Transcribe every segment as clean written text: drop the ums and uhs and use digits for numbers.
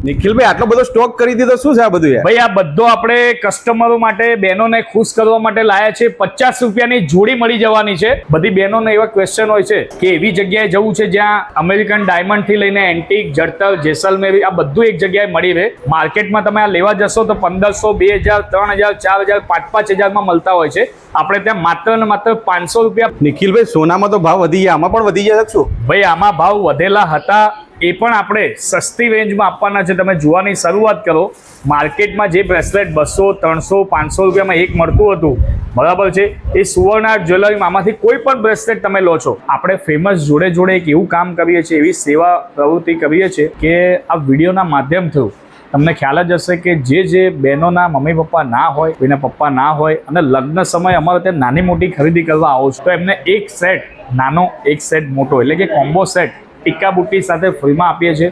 નિખિલભાઈ આટલો બધો સ્ટોક કરી દીધો, શું છે આ બધું યાર? ભાઈ આ બધો આપણે કસ્ટમરો માટે, બહેનોને ખુશ કરવા માટે લાયા છે. 50 રૂપિયાની જોડી મળી જવાની છે. બધી બહેનોને એવા ક્વેશ્ચન હોય છે કે એવી જગ્યાએ જવું છે જ્યાં અમેરિકન ડાયમંડ થી લઈને એન્ટિક, જડતર, જેસલમેર આ બધું એક જગ્યાએ મળી રહે. માર્કેટમાં તમે આ લેવા જશો તો 1500, 2000, 3000, 4000, 5-5000 માં મળતા હોય છે. આપણે ત્યાં માત્ર ને માત્ર 500 રૂપિયા. નિખિલભાઈ સોનામાં તો ભાવ વધી ગયા, આમાં પણ વધી ગયા શું? ભાઈ આમાં ભાવ વધેલા હતા, એ પણ આપણે સસ્તી રેન્જમાં આપવાના છે. તમે જોવાની શરૂઆત કરો. માર્કેટમાં જે બ્રેસલેટ 200, 300, 500 રૂપિયામાં એક મળતું હતું, બરાબર છે, એ સુવર્ણ આર્ટ જ્વેલરીમાં આમાંથી કોઈ પણ બ્રેસલેટ તમે લો છો. આપણે ફેમસ જોડે જોડે એક એવું કામ કરીએ છીએ, એવી સેવા પ્રવૃત્તિ કરીએ છીએ કે આ વિડીયોના માધ્યમથી તમને ખ્યાલ જ હશે કે જે બહેનોના મમ્મી પપ્પા ના હોય, કોઈના પપ્પા ના હોય અને લગ્ન સમયે અમારે ત્યાં નાની મોટી ખરીદી કરવા આવો છો, તો એમને એક સેટ નાનો, એક સેટ મોટો, એટલે કે કોમ્બો સેટ ટીકા બુટ્ટી સાથે ફ્રીમાં આપીએ છીએ.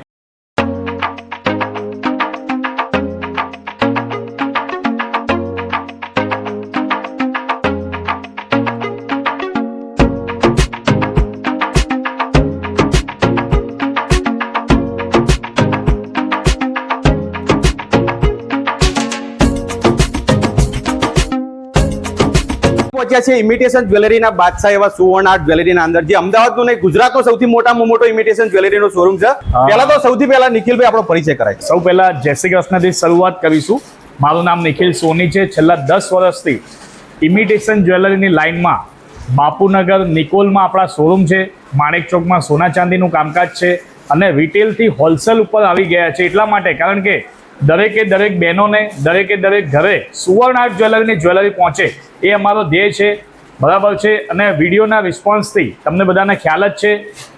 પહોંચ્યા છે ઇમિટેશન જ્વેલરીના બાદશાહ એવા સુવર્ણ આર્ટ જ્વેલરીના અંદર, જે અમદાવાદનો નહીં ગુજરાતનો સૌથી મોટામાં મોટો ઇમિટેશન જ્વેલરીનો શોરૂમ છે. પહેલા તો સૌથી પહેલા નિખિલભાઈ આપણો પરિચય કરાય. સૌ પહેલા જય શ્રી કૃષ્ણથી શરૂઆત કરીશું. મારું નામ નિખિલ સોની છે. છેલ્લા 10 વર્ષથી ઇમિટેશન જ્વેલરીની લાઇનમાં બાપુનગર નિકોલમાં આપણા શોરૂમ છે. માણેક ચોકમાં સોના ચાંદીનું કામકાજ છે અને રિટેલથી હોલસેલ ઉપર આવી ગયા છે. એટલા માટે કારણ કે દરેકે દરેક બહેનોને, દરેકે દરેક ઘરે સુવર્ણ આર્ટ જ્વેલરીની જ્વેલરી પહોંચે, એ અમારો ધ્યેય છે, બરાબર છે. અને વિડીયોના રિસ્પોન્સથી તમને બધાને ખ્યાલ જ છે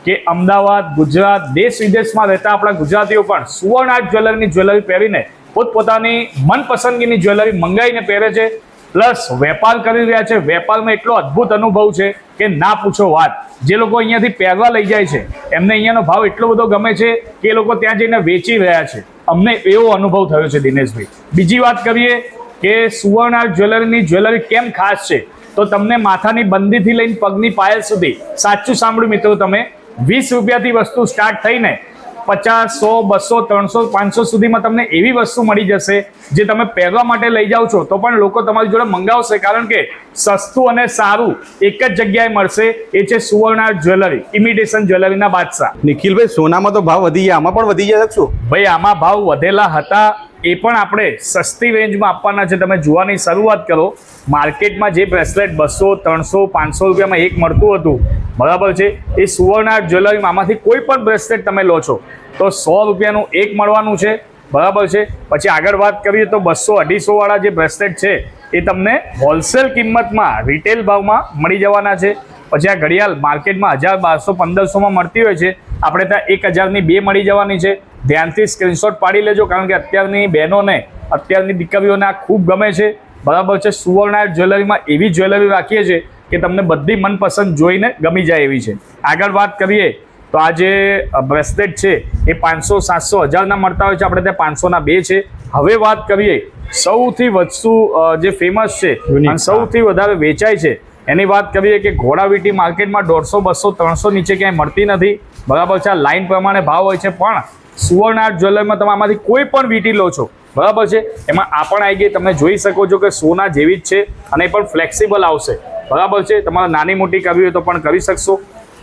કે અમદાવાદ, ગુજરાત, દેશ વિદેશમાં રહેતા આપણા ગુજરાતીઓ પણ સુવર્ણ આર્ટ જ્વેલરીની જ્વેલરી પહેરીને પોતપોતાની મનપસંદગીની જ્વેલરી મંગાવીને પહેરે છે, પ્લસ વેપાર કરી રહ્યા છે. વેપારમાં એટલો અદ્ભુત અનુભવ છે કે ના પૂછો વાત. જે લોકો અહીંયાથી પહેરવા લઈ જાય છે, એમને અહીંયાનો ભાવ એટલો બધો ગમે છે કે એ લોકો ત્યાં જઈને વેચી રહ્યા છે. અમને એવો અનુભવ થયો છે દિનેશભાઈ. બીજી વાત કરીએ કે સુવર્ણ આર્ટ જ્વેલરીની જ્વેલરી કેમ ખાસ છે, તો તમને માથાની બંદીથી લઈને પગની પાયલ સુધી, સાચું સાંભળ્યું મિત્રો તમે, 20 રૂપિયાથી વસ્તુ સ્ટાર્ટ થઈને 50, 100, 200, 300, 500 સુધીમાં તમને એવી વસ્તુ મળી જશે જે તમે પહેરવા માટે લઈ જાઓ છો તો પણ લોકો તમારી જોડે મંગાવશે, કારણ કે સસ્તું અને સારું એક જ જગ્યાએ મળશે. એ છે સુવર્ણ આર્ટ જ્વેલરી, ઇમિટેશન જ્વેલરીના બાદશાહ. નિખિલભાઈ સોનામાં તો ભાવ વધી ગયા, આમાં પણ વધી ગયા શું? ભાઈ આમાં ભાવ વધેલા હતા, એ પણ આપણે સસ્તી રેન્જમાં આપવાના છે. તમે જોવાની શરૂઆત કરો. માર્કેટમાં જે બ્રેસલેટ 200, 300, 500 રૂપિયામાં એક મળતું હતું, બરાબર છે, એ સુવર્ણ આર્ટ જ્વેલરીમાં આમાંથી કોઈ પણ બ્રેસલેટ તમે લો છો તો 100 રૂપિયાનું એક મળવાનું છે, બરાબર છે. પછી આગળ વાત કરીએ તો 200-250 વાળા જે બ્રેસલેટ છે એ તમને હોલસેલ કિંમતમાં, રિટેલ ભાવમાં મળી જવાના છે. પછી આ ઘડિયાળ માર્કેટમાં 1000, 1200, 1500માં મળતી હોય છે, આપણે ત્યાં 1000ની 2 મળી જવાની છે. ધ્યાનથી સ્ક્રીનશોટ પાડી લેજો, કારણ કે અત્યારની બહેનોને, અત્યારની દીકરીઓને આ ખૂબ ગમે છે, બરાબર છે. સુવર્ણ આર્ટ જ્વેલરીમાં એવી જ્વેલરી રાખીએ છીએ કે તમને બધી મનપસંદ જોઈને ગમી જાય એવી છે. આગળ વાત કરીએ તો આ જે બ્રેસલેટ છે એ 500, 700, 1000ના મળતા હોય છે, આપણે ત્યાં 500ના 2 છે. હવે વાત કરીએ સૌથી વસ્તુ જે ફેમસ છે અને સૌથી વધારે વેચાય છે, એની વાત કરીએ કે ઘોડાવીટી માર્કેટમાં 150, 200, 300 નીચે ક્યાંય મળતી નથી, બરાબર છે. આ લાઇન પ્રમાણે ભાવ હોય છે, પણ સુવર્ણ આર્ટ જ્વેલરીમાં તમે આમાંથી કોઈ પણ વીટી લો છો, બરાબર છે, એમાં આ પણ આવી ગઈ. તમે જોઈ શકો છો કે સોના જેવી જ છે અને એ પણ ફ્લેક્સિબલ આવશે, બરાબર છે. તમારે નાની મોટી કરવી હોય તો પણ કરી શકશો.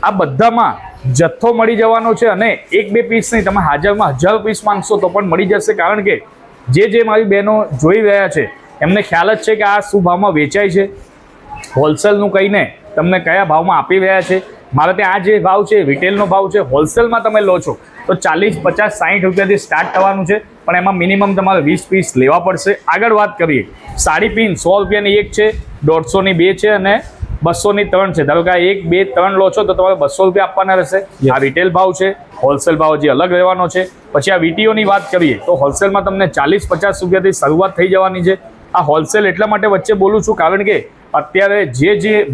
આ બધામાં જથ્થો મળી જવાનો છે અને 1-2 પીસ નહીં, તમે હાજરમાં 1000 પીસ માંગશો તો પણ મળી જશે, કારણ કે જે મારી બહેનો જોઈ રહ્યા છે એમને ખ્યાલ જ છે કે આ શું ભાવમાં વેચાય છે. હોલસેલનું કહીને તમને કયા ભાવમાં આપી રહ્યા છે. મારે ત્યાં આ જે ભાવ છે રિટેલનો ભાવ છે. હોલસેલમાં તમે લો છો તો 40, 50, 60 રૂપિયાથી સ્ટાર્ટ થવાનું છે, પણ એમાં મિનિમમ તમારે 20 પીસ લેવા પડશે. આગળ વાત કરીએ, સાડી પિન 100 રૂપિયાની એક છે, 150ની 2 છે અને 200ની 3 છે. ધારો કે 1, 2, 3 લો છો તો તમારે 200 રૂપિયા આપવાના રહેશે. આ રિટેલ ભાવ છે, હોલસેલ ભાવ જે અલગ રહેવાનો છે. પછી આ વીટીઓની વાત કરીએ તો હોલસેલમાં તમને 40-50 રૂપિયાથી શરૂઆત થઈ જવાની છે. આ હોલસેલ એટલા માટે વચ્ચે બોલું છું કારણ કે અત્યારે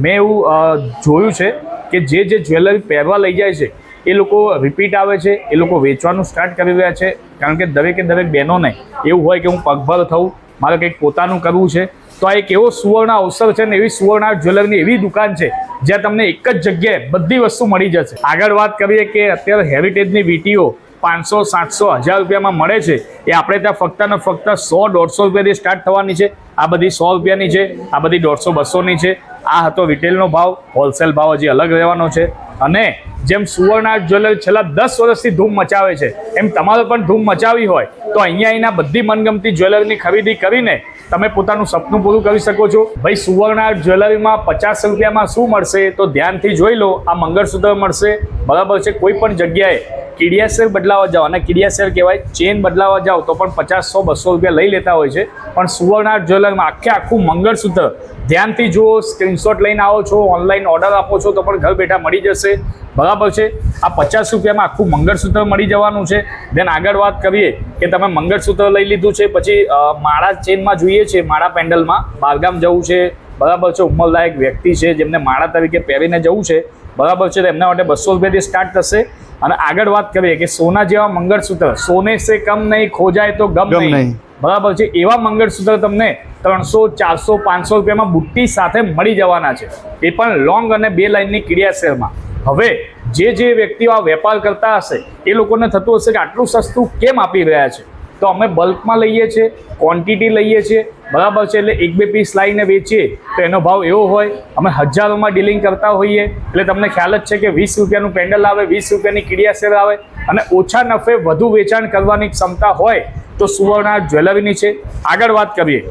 મેં એવું જોયું છે કે જે જ્વેલરી પહેરવા લઈ જાય છે એ લોકો રિપીટ આવે છે, એ લોકો વેચવાનું સ્ટાર્ટ કરી રહ્યા છે, કારણ કે દરેકે દરેક બહેનોને એવું હોય કે હું પગભર થઉં, મારે કંઈક પોતાનું કરવું છે. તો આ એક એવો સુવર્ણ અવસર છે ને એવી સુવર્ણ આર્ટ જ્વેલરીની એવી દુકાન છે જ્યાં તમને એક જ જગ્યાએ બધી વસ્તુ મળી જશે. આગળ વાત કરીએ કે અત્યારે હેરિટેજની વીટીઓ 500, 700, 1000 રૂપિયામાં મળે છે એ આપણે ત્યાં ફક્ત ને ફક્ત 100-150 રૂપિયાથી સ્ટાર્ટ થવાની છે. આ બધી 100 રૂપિયાની છે, આ બધી 150-200ની છે. આ હતો રિટેલનો ભાવ. હોલસેલ ભાવ હજી અલગ રહેવાનો છે. અને જેમ સુવર્ણ આર્ટ જ્વેલરી છેલ્લા 10 વર્ષથી ધૂમ મચાવે છે એમ તમારે પણ ધૂમ મચાવી હોય તો અહીંયા એના બધી મનગમતી જ્વેલરીની ખરીદી કરીને તમે પોતાનું સપનું પૂરું કરી શકો છો. ભાઈ સુવર્ણ આર્ટ જ્વેલરીમાં 50 રૂપિયામાં શું મળશે તો ધ્યાનથી જોઈ લો. આ મંગળસૂત્ર મળશે, બરાબર છે. કોઈ પણ જગ્યાએ કિડિયાસેર બદલાવા જાઓ, અને કિડિયાસેર કહેવાય, ચેન બદલાવા જાઓ તો પણ 50, 100, 200 રૂપિયા લઈ લેતા હોય છે. પણ સુવર્ણ આર્ટ જ્વેલરીમાં આખું મંગળસૂત્ર ધ્યાનથી જુઓ, સ્ક્રીનશોટ લઈને આવો છો, ઓનલાઈન ઓર્ડર આપો છો તો પણ ઘર બેઠા મળી જશે, બરાબર છે. આ 50 રૂપિયામાં આખું મંગળસૂત્ર મળી જવાનું છે. દેન આગળ વાત કરીએ કે તમે મંગળસૂત્ર લઈ લીધું છે, પછી માળા ચેનમાં જોઈએ છે, માળા પેન્ડલમાં બહારગામ જવું છે, બરાબર છે. ઉંમરલાયક વ્યક્તિ છે જેમને માળા તરીકે પહેરીને જવું છે, બરાબર છે, તો એમના માટે 200 રૂપિયાથી સ્ટાર્ટ થશે. અને આગળ વાત કરીએ કે સોના જેવા મંગળસૂત્ર, સોને સે કમ નહીં, ખો જાય તો ગમ નહીં, બરાબર છે. એવા મંગળસૂત્ર તમને 300, 400, 500 રૂપિયામાં બુટ્ટી સાથે મળી જવાના છે, એ પણ લોંગ અને 2 લાઇનની કિડિયાસેરમાં. હવે જે વ્યક્તિઓ આ વેપાર કરતા હશે એ લોકોને થતું હશે કે આટલું સસ્તું કેમ આપી રહ્યા છે, તો અમે બલ્કમાં લઈએ છીએ, ક્વોન્ટિટી લઈએ છીએ, બરાબર છે. એટલે 1-2 પીસ લાવીને વેચીએ તો એનો ભાવ એવો હોય. અમે હજારોમાં ડીલિંગ કરતા હોઈએ એટલે તમને ખ્યાલ જ છે કે 20 રૂપિયાનું પેન્ડલ આવે, 20 રૂપિયાની કિડિયાસેર આવે, અને ઓછા નફે વધુ વેચાણ કરવાની ક્ષમતા હોય તો સુવર્ણ આર્ટ જ્વેલરીની છે. આગળ વાત કરીએ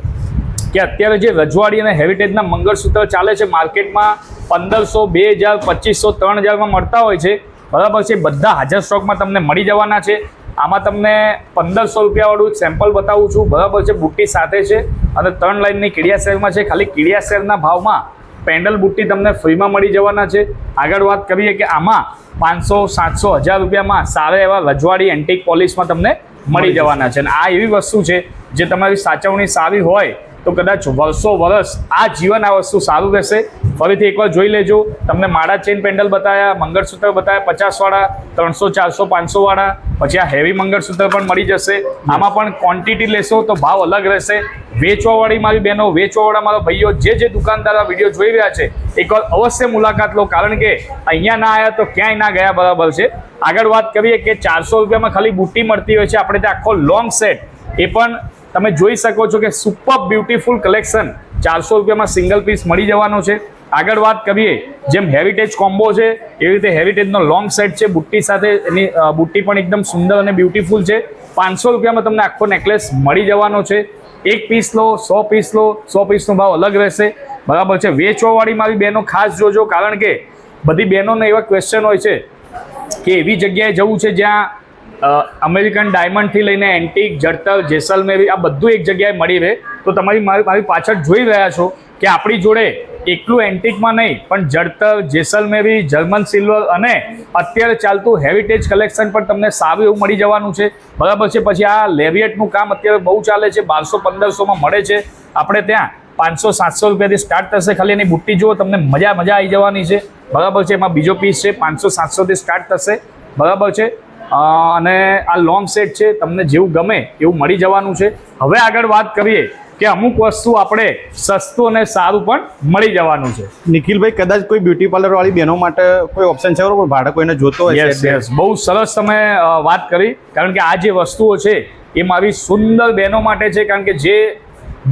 કે અત્યારે જે રજવાડી અને હેરિટેજના મંગળસૂત્ર ચાલે છે માર્કેટમાં 1500, 2000, 2500, 3000માં મળતા હોય છે, બરાબર છે. બધા હાજર સ્ટોકમાં તમને મળી જવાના છે. આમાં તમને 1500 રૂપિયાવાળું સેમ્પલ બતાવું છું, બરાબર છે. બુટ્ટી સાથે છે અને 3 લાઇનની કિડિયાસેરમાં છે. ખાલી કિડિયાસેરના ભાવમાં પેન્ડલ બુટ્ટી તમને ફ્રીમાં મળી જવાના છે. આગળ વાત કરીએ કે આમાં 500, 700, 1000 રૂપિયામાં સારા એવા રજવાડી એન્ટિક પોલિશમાં તમને મળી જવાના છે. અને આ એવી વસ્તુ છે જે તમારી સાચવણી સારી હોય તો કદાચ વર્ષ આ જીવન આ વસ્તુ સારું રહેશે. ફરીથી એકવાર જોઈ લેજો. તમને માળા ચેન પેન્ડલ બતાવ્યા, મંગળસૂત્ર બતાવ્યા 50વાળા, 300, 400, 500વાળા, પછી આ હેવી મંગળસૂત્ર પણ મળી જશે. આમાં પણ ક્વોન્ટિટી લેશો તો ભાવ અલગ રહેશે. વેચવાવાળી મારી બહેનો, વેચવાવાળા મારા ભાઈઓ, જે દુકાનદાર આ વિડીયો જોઈ રહ્યા છે એકવાર અવશ્ય મુલાકાત લો, કારણ કે અહીંયા ના આવ્યા તો ક્યાંય ના ગયા, બરાબર છે. આગળ વાત કરીએ કે 400 રૂપિયામાં ખાલી બુટ્ટી મળતી હોય છે. આપણે ત્યાં આખો લોંગ સેટ, એ પણ તમે જોઈ શકો છો કે સુપર બ્યુટીફુલ કલેક્શન 400 રૂપિયામાં સિંગલ પીસ મળી જવાનો છે. આગળ વાત કરીએ જેમ હેરિટેજ કોમ્બો છે એવી રીતે હેરિટેજનો લોંગ સેટ છે બુટ્ટી સાથે. એની બુટ્ટી પણ એકદમ સુંદર અને બ્યુટીફુલ છે. 500 રૂપિયામાં તમને આખો નેકલેસ મળી જવાનો છે. 1 પીસ લો, 100 પીસ લો, 100 પીસનો ભાવ અલગ રહેશે, બરાબર છે. વેચવાવાળી મારી બહેનો ખાસ જોજો, કારણ કે બધી બહેનોને એવા ક્વેશ્ચન હોય છે કે એવી જગ્યાએ જવું છે જ્યાં અમેરિકન ડાયમંડથી લઈને એન્ટિક, જડતર, જેસલમેરી આ બધું એક જગ્યાએ મળી રહે. તો મારી પાછળ જોઈ રહ્યા છો કે આપણી જોડે એકલું એન્ટિકમાં નહીં પણ જડતર, જેસલમેરી, જર્મન સિલ્વર અને અત્યારે ચાલતું હેરિટેજ કલેક્શન પણ તમને સારું એવું મળી જવાનું છે, બરાબર છે. પછી આ લેવિએટનું કામ અત્યારે બહુ ચાલે છે, 1200-1500માં મળે છે. આપણે ત્યાં 500-700 રૂપિયાથી સ્ટાર્ટ થશે. ખાલી એની બુટ્ટી જુઓ, તમને મજા આવી જવાની છે, બરાબર છે. એમાં બીજો પીસ છે, 500-700થી સ્ટાર્ટ થશે, બરાબર છે. અને આ લોંગ સેટ છે, તમને જેવું ગમે એવું મળી જવાનું છે. હવે આગળ વાત કરીએ કે અમુક વસ્તુ આપણે સસ્તું અને સારું પણ મળી જવાનું છે. નિખિલભાઈ, કદાચ કોઈ બ્યુટી પાર્લર વાળી બહેનો માટે કોઈ ઓપ્શન છે બરોબર, ભાડે કોઈને જોતો હોય? યસ, બહુ સરસ તમે વાત કરી, કારણ કે આ જે વસ્તુઓ છે એ મારી સુંદર બહેનો માટે છે, કારણ કે જે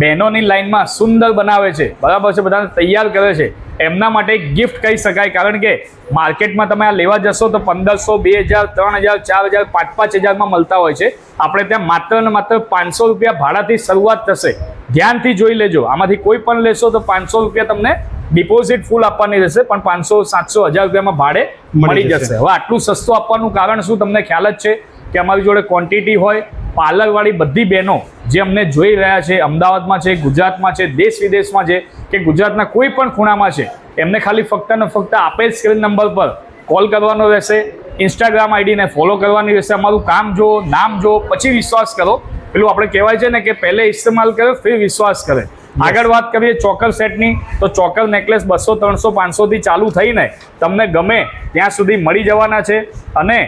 બહેનોની લાઈનમાં સુંદર બનાવે છે, બરાબર છે, બધાને તૈયાર કરે છે, એમના માટે એક ગિફ્ટ કહી શકાય. કારણ કે માર્કેટમાં તમે આ લેવા જશો તો 1500, 2000, 3000, 4000, 5-5000માં મળતા હોય છે. આપણે ત્યાં માત્ર ને માત્ર 500 રૂપિયા ભાડાથી શરૂઆત થશે. ધ્યાનથી જોઈ લેજો. આમાંથી કોઈ પણ લેશો તો 500 રૂપિયા તમને ડિપોઝિટ ફૂલ આપવાની રહેશે, પણ 500, 700, 1000 રૂપિયામાં ભાડે મળી જશે. હવે આટલું સસ્તું આપવાનું કારણ શું, તમને ખ્યાલ જ છે કે અમારી જોડે ક્વોન્ટિટી હોય. પાર્લરવાળી બધી બહેનો જે અમને જોઈ રહ્યા છે, અમદાવાદમાં છે, ગુજરાતમાં છે, દેશ વિદેશમાં છે, કે ગુજરાતના કોઈ પણ ખૂણામાં છે, એમને ખાલી ફક્ત ને ફક્ત આપેલ સ્ક્રીન નંબર પર કોલ કરવાનો રહેશે. ઇન્સ્ટાગ્રામ આઈડીને ફોલો કરવાની રહેશે. અમારું કામ જો, નામ જો, પછી વિશ્વાસ કરો. પેલું આપણે કહેવાય છે ને કે પહેલે ઇસ્તેમાલ કરે ફિર વિશ્વાસ કરે. આગળ વાત કરીએ ચોકર સેટની, તો ચોકર નેકલેસ 200, 300, 500થી ચાલુ થઈને તમને ગમે ત્યાં સુધી મળી જવાના છે. અને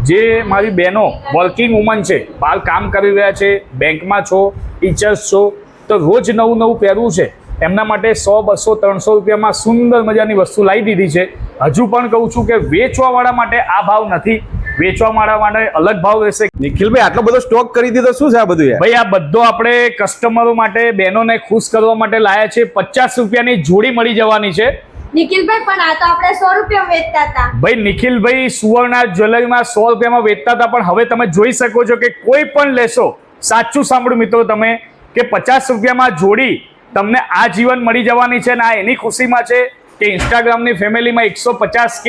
જે મારી બહેનો વર્કિંગ વુમન છે, બહાર કામ કરી રહ્યા છે, બેંકમાં છો, ટીચર્સ છો, તો રોજ નવું પહેરવું છે, એમના માટે 100, 200, 300 રૂપિયામાં સુંદર મજાની વસ્તુ લાવી દીધી છે. હજુ પણ કહું છું કે વેચવાવાળા માટે આ ભાવ નથી, વેચવાવાળા માટે અલગ ભાવ રહેશે. નિખિલભાઈ આટલો બધો સ્ટોક કરી દીધો, શું છે આ બધું યાર? ભાઈ આ બધો આપણે કસ્ટમરો માટે, બહેનોને ખુશ કરવા માટે લાયા છે. 50 રૂપિયાની જોડી મળી જવાની છે. નિખિલભાઈ પણ આ તો આપણે 100 રૂપિયા વેચતા હતા. ભાઈ નિખિલભાઈ સુવર્ણા જ્વેલરીમાં 100 રૂપિયામાં વેચતા હતા, પણ હવે તમે જોઈ શકો છો કે કોઈ પણ લેશો, સાચું સાંભળો મિત્રો તમે, કે 50 રૂપિયામાં જોડી તમને આ જીવન મળી જવાની છે. ને આ એની ખુશીમાં છે કે ઇન્સ્ટાગ્રામની ફેમિલીમાં 150K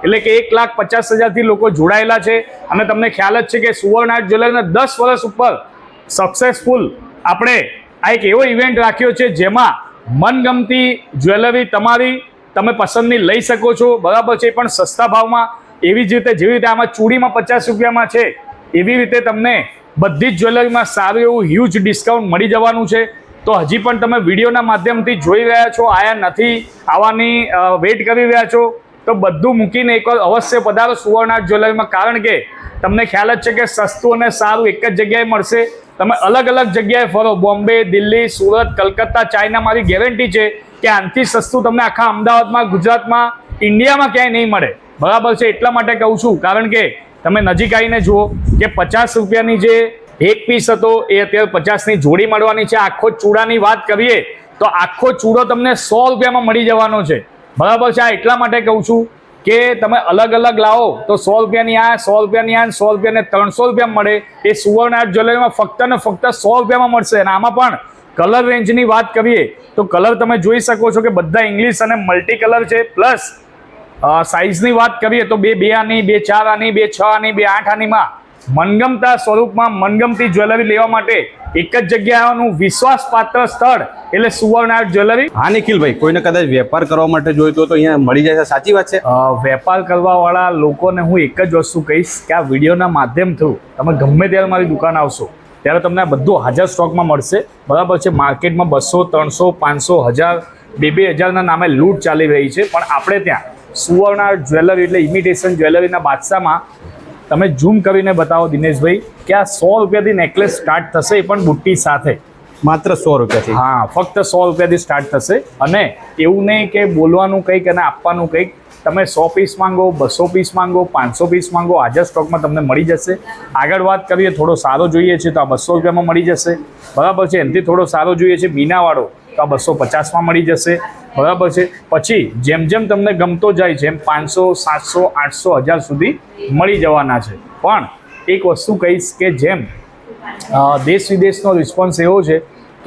એટલે કે 1,50,000 થી લોકો જોડાયેલા છે. અને તમને ખ્યાલ જ છે કે સુવર્ણા જ્વેલરીના 10 વર્ષ ઉપર સક્સેસફુલ આપણે આ એક એવો ઇવેન્ટ રાખ્યો છે જેમાં મનગમતી જ્વેલરી તમારી તમે પસંદની લઈ શકો છો, બરાબર છે, પણ સસ્તા ભાવમાં. એવી જ રીતે જેવી રીતે આમાં ચૂડીમાં 50 રૂપિયામાં છે, એવી રીતે તમને બધી જ જ્વેલરીમાં સારું એવું હ્યુજ ડિસ્કાઉન્ટ મળી જવાનું છે. તો હજી પણ તમે વિડીયોના માધ્યમથી જોઈ રહ્યા છો, આયા નથી, આવવાની વેઇટ કરી રહ્યા છો, તો બધું મૂકીને એકવાર અવશ્ય પધારો સુવર્ણા જ્વેલરીમાં. કારણ કે તમને ખ્યાલ જ છે કે સસ્તું અને સારું એક જ જગ્યાએ મળશે. તમે અલગ અલગ જગ્યાએ ફરો, બોમ્બે, દિલ્હી, સુરત, કલકત્તા, ચાઇના, મારી ગેરંટી છે કે આનાથી સસ્તું તમને આખા અમદાવાદમાં, ગુજરાતમાં, ઇન્ડિયામાં ક્યાંય નહીં મળે, બરાબર છે. એટલા માટે કહું છું, કારણ કે તમે નજીક આવીને જુઓ કે 50 રૂપિયાની જે એક પીસ હતો એ અત્યારે 50ની જોડી મળવાની છે. આખો ચૂડાની વાત કરીએ તો આખો ચૂડો તમને 100 રૂપિયામાં મળી જવાનો છે, બરાબર છે. આ એટલા માટે કહું છું કે તમે અલગ અલગ લાવો તો 100 રૂપિયાની આ, 100 રૂપિયાની આ, 100 રૂપિયાને 300 રૂપિયા મળે. એ સુવર્ણ આર્ટ જ્વેલરીમાં ફક્ત ને ફક્ત 100 રૂપિયામાં મળશે. અને આમાં પણ કલર રેન્જની વાત કરીએ તો કલર તમે જોઈ શકો છો કે બધા ઇંગ્લિશ અને મલ્ટી કલર છે. પ્લસ સાઇઝની વાત કરીએ તો 2 આની, 2 4 આની, 2 6 આની, 2 8 આનીમાં મનગમતા સ્વરૂપમાં મનગમતી જ્વેલરી લેવા માટે એક જ જગ્યાનું વિશ્વાસપાત્ર સ્થળ એટલે સુવર્ણ આર્ટ જ્વેલરી. હા નિખિલભાઈ, કોઈને કદાચ વેપાર કરવા માટે જોઈતો હોય તો અહીંયા મળી જાય છે, સાચી વાત છે? વેપાર કરવાવાળા લોકોને હું એક જ વસ્તુ કહીશ કે આ વિડીયોના માધ્યમ થ્રુ તમે ગમે ત્યારે મારી દુકાન આવશો ત્યારે તમને આ બધું હાજર સ્ટોકમાં મળશે, બરાબર છે. માર્કેટમાં 200, 300, 500, 1000, 2,000ના નામે લૂંટ ચાલી રહી છે, પણ આપણે ત્યાં સુવર્ણ આર્ટ જ્વેલરી એટલે ઇમિટેશન જ્વેલરીના બાદશાહમાં તમે ઝૂમ કરીને બતાવો દિનેશભાઈ કે આ 100 રૂપિયાથી નેકલેસ સ્ટાર્ટ થશે, એ પણ બુટ્ટી સાથે, માત્ર 100 રૂપિયાથી. હા, ફક્ત 100 રૂપિયાથી સ્ટાર્ટ થશે. અને એવું નહીં કે બોલવાનું કંઈક અને આપવાનું કંઈક. તમે 100 પીસ માંગો, 200 પીસ માંગો, 500 પીસ માંગો, હાજર સ્ટોકમાં તમને મળી જશે. આગળ વાત કરીએ, થોડો સારો જોઈએ છે તો આ 200 રૂપિયામાં મળી જશે, બરાબર છે. એનાથી થોડો સારો જોઈએ છે મીનાવાળો તો આ 250માં મળી જશે, બરાબર છે. પછી જેમ જેમ તમને ગમતો જાય જેમ 500, 700, 800, 1000 સુધી મળી જવાના છે. પણ એક વસ્તુ કહીશ કે જેમ દેશ વિદેશનો રિસ્પોન્સ એવો છે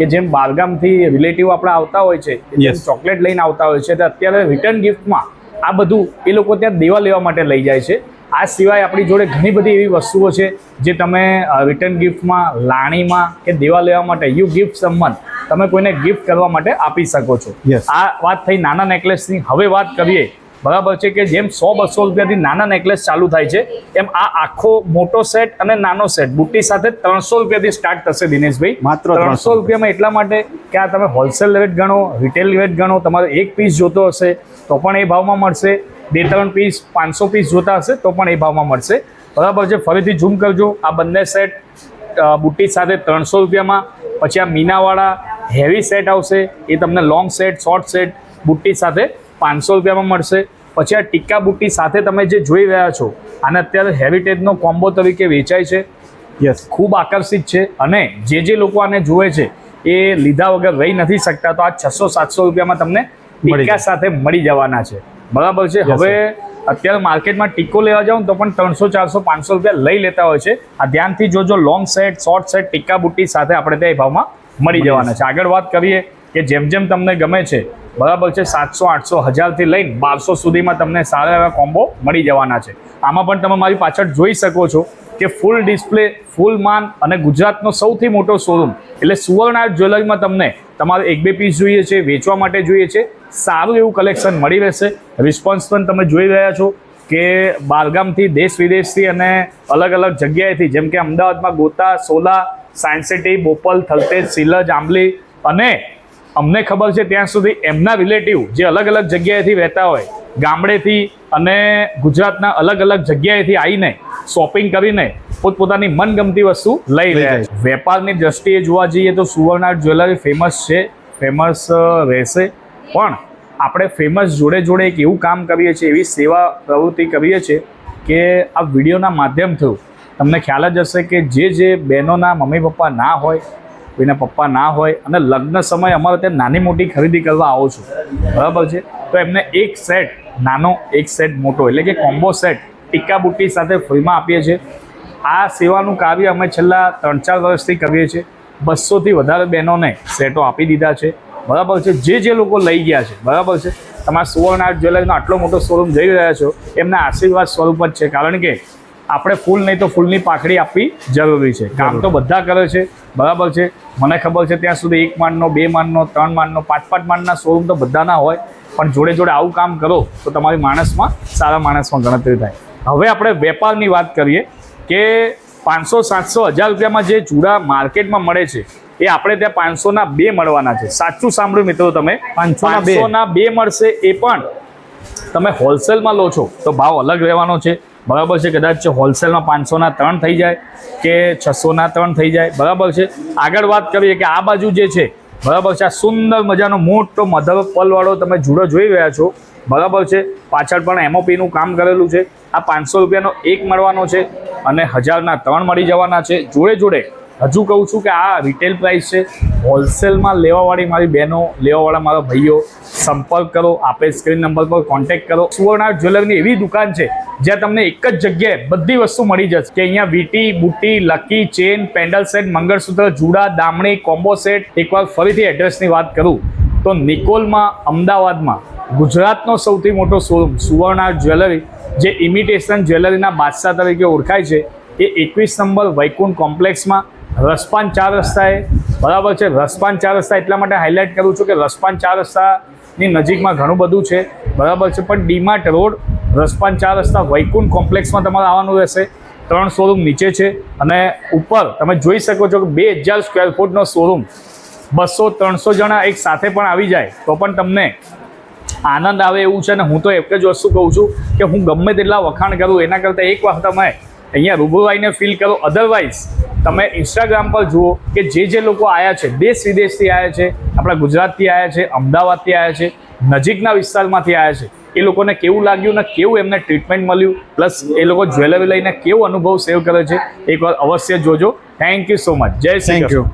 કે જેમ બહારગામથી રિલેટિવ આપણા આવતા હોય છે, જેમ ચોકલેટ લઈને આવતા હોય છે, તો અત્યારે રિટર્ન ગિફ્ટમાં આ બધું એ લોકો ત્યાં દેવા લેવા માટે લઈ જાય છે. આ સિવાય આપણી જોડે ઘણી બધી એવી વસ્તુઓ છે જે તમે રિટર્ન ગિફ્ટમાં, લાણીમાં કે દેવા લેવા માટે યુ ગિફ્ટ સમવન તમે કોઈને ગિફ્ટ કરવા માટે આપી શકો છો. આ વાત થઈ નાના નેકલેસની. હવે વાત કરીએ, બરાબર છે, કે જેમ 100-200 રૂપિયાથી નાના નેકલેસ ચાલુ થાય છે એમ આ આખો મોટો સેટ અને નાનો સેટ બુટ્ટી સાથે 300 રૂપિયાથી સ્ટાર્ટ થશે દિનેશભાઈ. માત્ર 300 રૂપિયામાં. એટલા માટે કે આ તમે હોલસેલ રેટ ગણો, રિટેલ રેટ ગણો, તમારે એક પીસ જોતો હશે તો પણ એ ભાવમાં મળશે, 2-3 પીસ 500 પીસ જોતા હશે તો પણ એ ભાવમાં મળશે, બરાબર છે. ફરીથી ઝૂમ કરજો, આ બંને સેટ બુટ્ટી સાથે 300 રૂપિયામાં. પછી આ મીનાવાળા હેવી સેટ આવશે, એ તમને લોંગ સેટ, શોર્ટ સેટ બુટ્ટી સાથે 500 રૂપિયામાં મળશે. પછી આ ટીકા બુટ્ટી સાથે તમે જે જોઈ રહ્યા છો આને અત્યારે હેરિટેજનો કોમ્બો તરીકે વેચાય છે. ખૂબ આકર્ષિત છે અને જે લોકો આને જુએ છે એ લીધા વગર રહી નથી શકતા. તો આ 600-700 રૂપિયામાં તમને ટીકા સાથે મળી જવાના છે, બરાબર છે. હવે અત્યારે માર્કેટમાં ટીકો લેવા જાવ તો પણ 300, 400, 500 રૂપિયા લઈ લેતા હોય છે. આ ધ્યાનથી જોજો, લોંગ સેટ, શોર્ટ સેટ, ટીકા બુટ્ટી સાથે આપણે ત્યાં એ ભાવમાં મળી જવાના છે. આગળ વાત કરીએ કે જેમ જેમ તમને ગમે છે, બરાબર છે, 700, 800, 1000થી લઈને 1200 સુધીમાં તમને સારા એવા કોમ્બો મળી જવાના છે. આમાં પણ તમે મારી પાછળ જોઈ શકો છો કે ફૂલ ડિસ્પ્લે, ફૂલ માન અને ગુજરાતનો સૌથી મોટો શોરૂમ એટલે સુવર્ણ આર્ટ જ્વેલરીમાં તમને તમારે 1-2 પીસ જોઈએ છે, વેચવા માટે જોઈએ છે, સારું એવું કલેક્શન મળી રહેશે. રિસ્પોન્સ પણ તમે જોઈ રહ્યા છો કે બહારગામથી, દેશ વિદેશથી અને અલગ અલગ જગ્યાએથી, જેમ કે અમદાવાદમાં ગોતા, સોલા, સાયન્સ સિટી, બોપલ, થલતેજ, સિલજ, આંબલી અને અમને ખબર છે ત્યાં સુધી એમના રિલેટિવ જે અલગ અલગ જગ્યાએથી રહેતા હોય, ગામડેથી અને ગુજરાતના અલગ અલગ જગ્યાએથી આવીને શોપિંગ કરીને પોતપોતાની મનગમતી વસ્તુ લઈ રહ્યા છે. વેપારની દ્રષ્ટિએ જોવા જઈએ તો સુવર્ણ આર્ટ જ્વેલરી ફેમસ છે, ફેમસ રહેશે. પણ આપણે ફેમસ જોડે જોડે એક એવું કામ કરીએ છીએ, એવી સેવા પ્રવૃત્તિ કરીએ છીએ કે આ વિડીયોના માધ્યમથી તમને ખ્યાલ જ હશે કે જે બહેનોના મમ્મી પપ્પા ના હોય, કોઈના પપ્પા ના હોય અને લગ્ન સમયે અમારે ત્યાં નાની મોટી ખરીદી કરવા આવો છો, બરાબર છે, તો એમને એક સેટ નાનો એક સેટ મોટો એટલે કે કોમ્બો સેટ ટીકા બુટ્ટી સાથે ફ્રીમાં આપીએ છીએ. આ સેવાનું કાર્ય અમે છેલ્લા 3-4 વર્ષથી કરીએ છીએ. 200થી વધારે બહેનોને સેટો આપી દીધા છે, બરાબર છે. જે લોકો લઈ ગયા છે, બરાબર છે, તમારા સુવર્ણ આર્ટ જ્વેલરીનો આટલો મોટો શોરૂમ જઈ રહ્યા છો, એમના આશીર્વાદ સ્વરૂપ જ છે. કારણ કે આપણે ફૂલ નહીં તો ફૂલની પાખડી આપવી જરૂરી છે. કામ તો બધા કરે છે, બરાબર છે. મને ખબર છે ત્યાં સુધી 1 માળનો, 2 માળનો, 3 માળનો, 5-5 માળના શોરૂમ તો બધાના હોય, પણ જોડે જોડે આવું કામ કરો તો તમારી માણસમાં, સારા માણસમાં ગણતરી થાય. હવે આપણે વેપારની વાત કરીએ કે 500-700-1000 રૂપિયામાં જે ચૂડા માર્કેટમાં મળે છે એ આપણે ત્યાં 500ના 2 મળવાના છે. સાચું સાંભળ્યું મિત્રો તમે, 500ના 2 મળશે. એ પણ તમે હોલસેલમાં લો છો તો ભાવ અલગ રહેવાનો છે, બરાબર છે. કદાચ હોલસેલમાં 500ના 3 થઈ જાય કે 600ના 3 થઈ જાય, બરાબર છે. આગળ વાત કરીએ કે આ બાજુ જે છે, બરાબર છે, આ સુંદર મજાનો મોટો મધર પલવાળો તમે જુડો જોઈ રહ્યા છો, બરાબર છે. પાછળ પણ MOPનું કામ કરેલું છે. આ 500 રૂપિયાનો 1 મળવાનો છે અને 1000ના 3 મળી જવાના છે. જોડે જોડે હજુ કહું છું કે આ રિટેલ પ્રાઇસ છે. હોલસેલમાં લેવાવાળી મારી બહેનો, લેવાવાળા મારા ભાઈઓ, સંપર્ક કરો, આપે સ્ક્રીન નંબર પર કોન્ટેક્ટ કરો. સુવર્ણ આર્ટ જ્વેલરીની એવી દુકાન છે જ્યાં તમને એક જ જગ્યાએ બધી વસ્તુ મળી જશે કે અહીંયા વીટી, બુટ્ટી, લકી, ચેન, પેન્ડલ સેટ, મંગળસૂત્ર, જુડા, દામણી, કોમ્બો સેટ. એકવાર ફરીથી એડ્રેસની વાત કરું તો નિકોલમાં, અમદાવાદમાં ગુજરાતનો સૌથી મોટો શોરૂમ સુવર્ણ આર્ટ જ્વેલરી, જે ઇમિટેશન જ્વેલરીના બાદશાહ તરીકે ઓળખાય છે, એ 21 નંબર વૈકુંઠ કોમ્પ્લેક્સમાં રસપાન 4 રસ્તાએ, બરાબર છે. રસપાન 4 રસ્તા એટલા માટે હાઇલાઇટ કરું છું કે રસપાન 4 રસ્તાની નજીકમાં ઘણું બધું છે, બરાબર છે. પણ ડીમાર્ટ રોડ, રસપાન 4 રસ્તા, વૈકુંઠ કોમ્પ્લેક્સમાં તમારે આવવાનું રહેશે. 3 શોરૂમ નીચે છે અને ઉપર તમે જોઈ શકો છો કે 2000 સ્ક્વેર ફૂટનો શોરૂમ. 200-300 જણા એક સાથે પણ આવી જાય તો પણ તમને આનંદ આવે એવું છે. ને હું તો એક જ વસ્તુ કહું છું કે હું ગમે તેટલા વખાણ કરું એના કરતાં એક વાર તમે અહીંયા રૂબરૂ આવીને ફીલ કરો. અધરવાઇઝ તમે ઇન્સ્ટાગ્રામ પર જુઓ કે જે લોકો આવ્યા છે, દેશ વિદેશથી આવ્યા છે, આપણા ગુજરાતથી આવ્યા છે, અમદાવાદથી આવ્યા છે, નજીકના વિસ્તારમાંથી આવ્યા છે, એ લોકોને કેવું લાગ્યું ને કેવું એમને ટ્રીટમેન્ટ મળ્યું, પ્લસ એ લોકો જ્વેલરી લઈને કેવો અનુભવ સેવ કરે છે, એકવાર અવશ્ય જોજો. Thank you so much. જય શ્રી કૃષ્ણ.